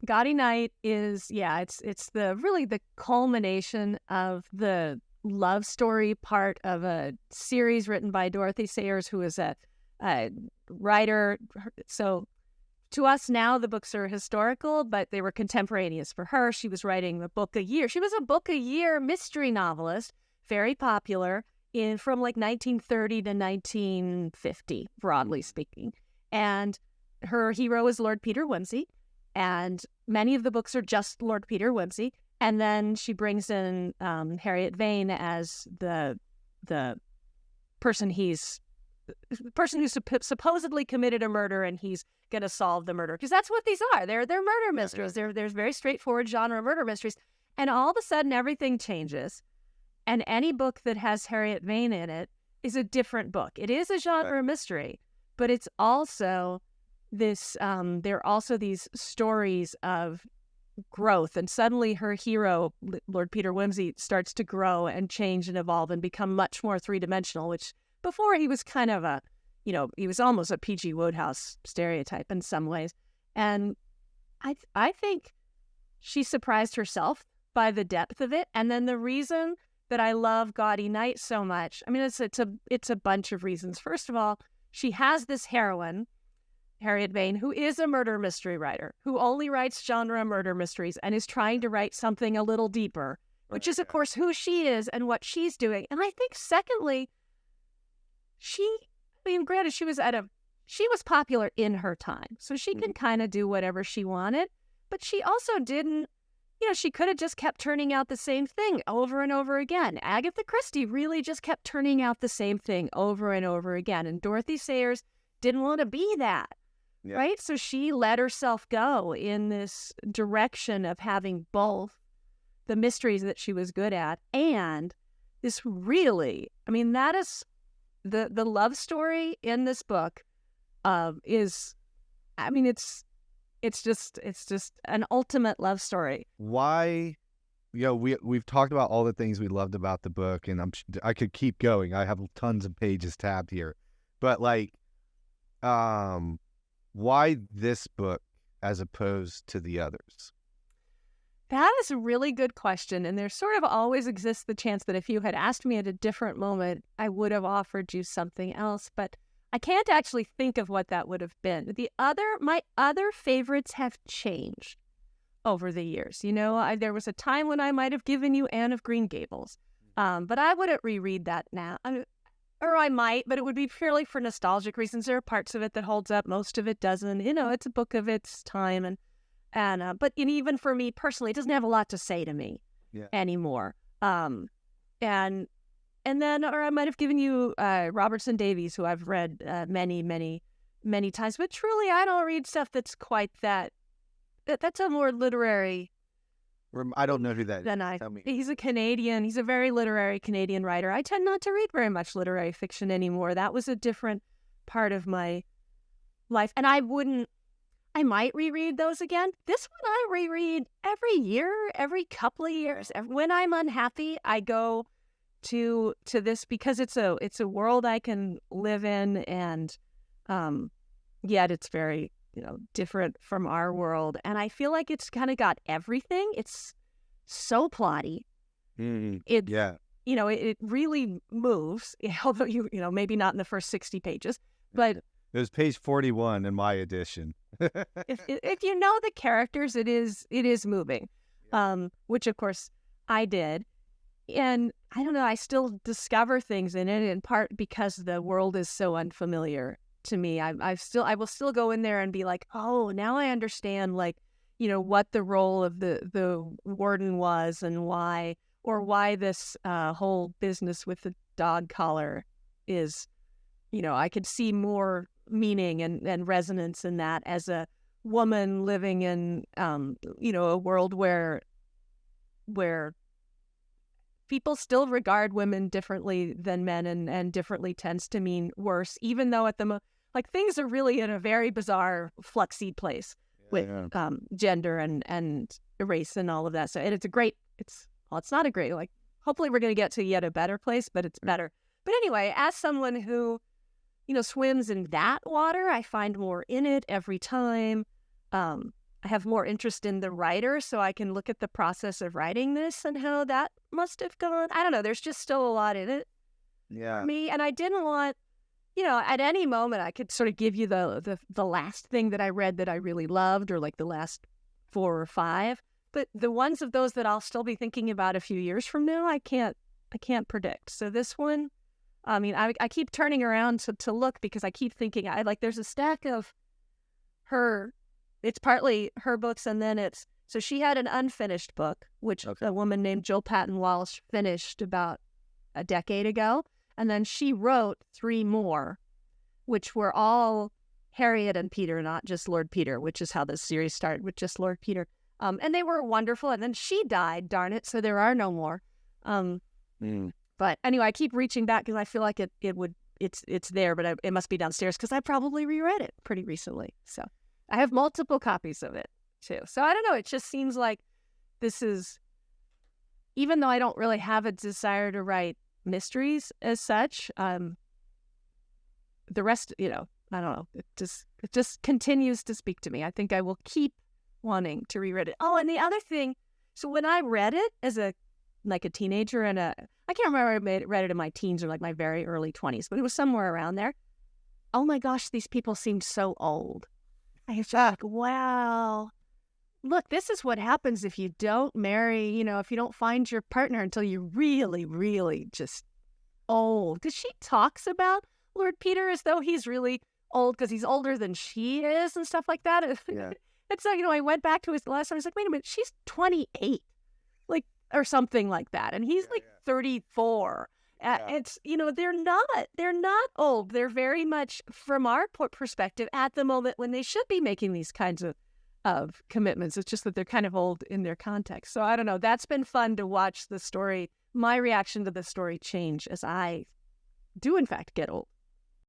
Gaudy Night is, it's the culmination of the love story part of a series written by Dorothy Sayers, who is a writer. So to us now, the books are historical, but they were contemporaneous for her. She was writing a book a year. She was a book a year mystery novelist, very popular from like 1930 to 1950, broadly speaking. And her hero is Lord Peter Wimsey. And many of the books are just Lord Peter Wimsey. And then she brings in Harriet Vane as the person who supposedly committed a murder, and he's going to solve the murder. Because that's what these are. They're murder mysteries. They're very straightforward genre murder mysteries. And all of a sudden, everything changes. And any book that has Harriet Vane in it is a different book. It is a genre mystery, but it's also this, there are also these stories of growth, and suddenly her hero, Lord Peter Wimsey, starts to grow and change and evolve and become much more three-dimensional, which before he was kind of he was almost a P.G. Wodehouse stereotype in some ways. And I think she surprised herself by the depth of it. And then the reason that I love Gaudy Night so much, I mean, it's a bunch of reasons. First of all, she has this heroine, Harriet Vane, who is a murder mystery writer, who only writes genre murder mysteries and is trying to write something a little deeper, which is, of course, who she is and what she's doing. And I think, secondly, granted, she was popular in her time, so she can kind of do whatever she wanted, but she also didn't, she could have just kept turning out the same thing over and over again. Agatha Christie really just kept turning out the same thing over and over again, and Dorothy Sayers didn't want to be that. Yeah. Right? So she let herself go in this direction of having both the mysteries that she was good at and this really, that is the love story in this book is, it's just an ultimate love story. Why, we've talked about all the things we loved about the book, and I could keep going. I have tons of pages tabbed here, but why this book as opposed to the others? That is a really good question. And there sort of always exists the chance that if you had asked me at a different moment, I would have offered you something else. But I can't actually think of what that would have been. My other favorites have changed over the years. There was a time when I might have given you Anne of Green Gables, but I wouldn't reread that now. Or I might, but it would be purely for nostalgic reasons. There are parts of it that holds up, most of it doesn't. It's a book of its time, but even for me personally, it doesn't have a lot to say to me anymore. And then, or I might have given you Robertson Davies, who I've read many, many, many times. But truly, I don't read stuff that's quite that. That's a more literary. I don't know who that is. Tell me. He's a Canadian. He's a very literary Canadian writer. I tend not to read very much literary fiction anymore. That was a different part of my life. And I might reread those again. This one I reread every year, every couple of years. When I'm unhappy, I go to this because it's a world I can live in, and yet it's very different from our world. And I feel like it's kind of got everything. It's so plotty. It really moves, although maybe not in the first 60 pages, but it was page 41 in my edition. if you know the characters, it is moving, which of course I did. And I don't know, I still discover things in it, in part because the world is so unfamiliar to me. I will still go in there and be like, oh, now I understand, what the role of the warden was, and why this whole business with the dog collar is, I could see more meaning and resonance in that as a woman living in, a world where people still regard women differently than men, and differently tends to mean worse, even though at the things are really in a very bizarre, fluxy place with gender and race and all of that. So, and it's not a great, hopefully we're going to get to yet a better place, but it's better. But anyway, as someone who, swims in that water, I find more in it every time. I I have more interest in the writer, so I can look at the process of writing this and how that must have gone. I don't know. There's just still a lot in it for me. And I didn't want, at any moment I could sort of give you the last thing that I read that I really loved, or like the last 4 or 5. But the ones of those that I'll still be thinking about a few years from now, I can't predict. So this one, I mean, I keep turning around to look, because I keep thinking, there's a stack of her. It's partly her books, and then so she had an unfinished book, which a woman named Jill Patton Walsh finished about a decade ago. And then she wrote 3 more, which were all Harriet and Peter, not just Lord Peter, which is how this series started, with just Lord Peter. And they were wonderful. And then she died, darn it, so there are no more. But anyway, I keep reaching back because I feel like it's there, but it must be downstairs, because I probably reread it pretty recently. So I have multiple copies of it too. So I don't know. It just seems like this is, even though I don't really have a desire to write mysteries as such, the rest, I don't know. It just continues to speak to me. I think I will keep wanting to reread it. Oh, and the other thing, so when I read it as a teenager, and I can't remember if I read it in my teens or like my very early 20s, but it was somewhere around there. Oh my gosh, these people seemed so old. I was like, wow, look, this is what happens if you don't marry, if you don't find your partner until you're really, really just old. Because she talks about Lord Peter as though he's really old because he's older than she is and stuff like that. Yeah. And so, I went back to his last time. I was like, wait a minute, she's 28, or something like that. And he's 34. It's, they're not old. They're very much, from our perspective, at the moment when they should be making these kinds of commitments. It's just that they're kind of old in their context. So I don't know. That's been fun to watch the story, my reaction to the story change as I do in fact get old.